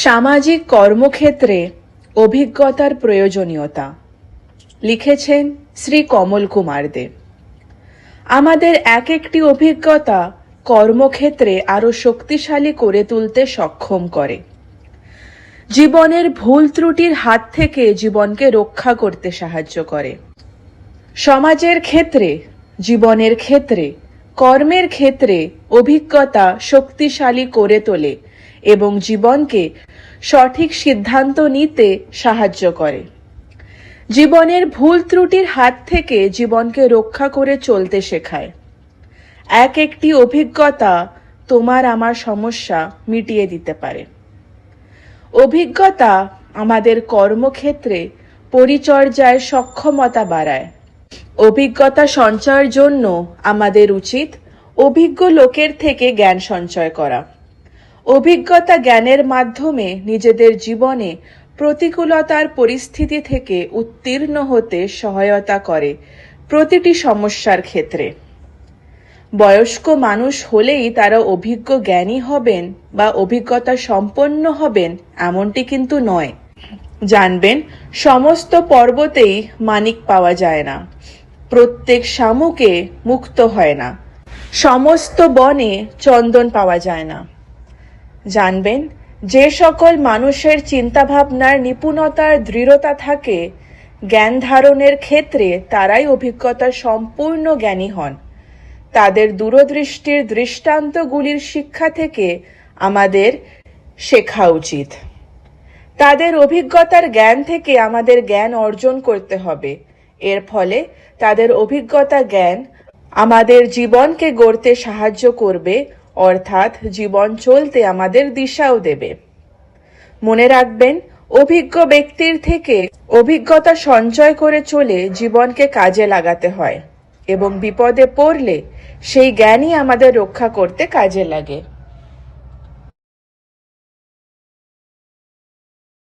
সামাজিক কর্মক্ষেত্রে অভিজ্ঞতার প্রয়োজনীয়তা। লিখেছেন শ্রী কমল কুমার দে। আমাদের এক একটি অভিজ্ঞতা কর্মক্ষেত্রে আরো শক্তিশালী করে তুলতে সক্ষম করে। জীবনের ভুল ত্রুটির হাত থেকে জীবনকে রক্ষা করতে সাহায্য করে। সমাজের ক্ষেত্রে, জীবনের ক্ষেত্রে, কর্মের ক্ষেত্রে অভিজ্ঞতা শক্তিশালী করে তোলে এবং জীবনকে সঠিক সিদ্ধান্ত নিতে সাহায্য করে। জীবনের ভুল ত্রুটির হাত থেকে জীবনকে রক্ষা করে চলতে শেখায়। এক একটি অভিজ্ঞতা তোমার আমার সমস্যা মিটিয়ে দিতে পারে। অভিজ্ঞতা আমাদের কর্মক্ষেত্রে পরিচর্যায় সক্ষমতা বাড়ায়। অভিজ্ঞতা সঞ্চয়ের জন্য আমাদের উচিত অভিজ্ঞ লোকের থেকে জ্ঞান সঞ্চয় করা। অভিজ্ঞতা জ্ঞানের মাধ্যমে নিজেদের জীবনে প্রতিকূলতার পরিস্থিতি থেকে উত্তীর্ণ হতে সহায়তা করে প্রতিটি সমস্যার ক্ষেত্রে। বয়স্ক মানুষ হলেই তারা অভিজ্ঞ জ্ঞানী হবেন বা অভিজ্ঞতা সম্পন্ন হবেন এমনটি কিন্তু নয়। জানবেন, সমস্ত পর্বতেই মানিক পাওয়া যায় না, প্রত্যেক শামুকে মুক্ত হয় না, সমস্ত বনে চন্দন পাওয়া যায় না। জানবেন, যে সকল মানুষের চিন্তাভাবনার নিপুণতার দৃঢ়তা থাকে, জ্ঞান ধারণের ক্ষেত্রে তারাই অভিজ্ঞতার সম্পূর্ণ জ্ঞানী হন। তাদের দূরদৃষ্টির দৃষ্টান্তগুলির শিক্ষা থেকে আমাদের শেখা উচিত। তাদের অভিজ্ঞতার জ্ঞান থেকে আমাদের জ্ঞান অর্জন করতে হবে। এর ফলে তাদের অভিজ্ঞতা জ্ঞান আমাদের জীবনকে গড়তে সাহায্য করবে, অর্থাৎ জীবন চলতে আমাদের দিশাও দেবে। মনে রাখবেন, অভিজ্ঞ ব্যক্তির থেকে অভিজ্ঞতা সঞ্চয় করে চলে জীবনকে কাজে লাগাতে হয় এবং বিপদে পড়লে সেই জ্ঞানই আমাদের রক্ষা করতে কাজে লাগে।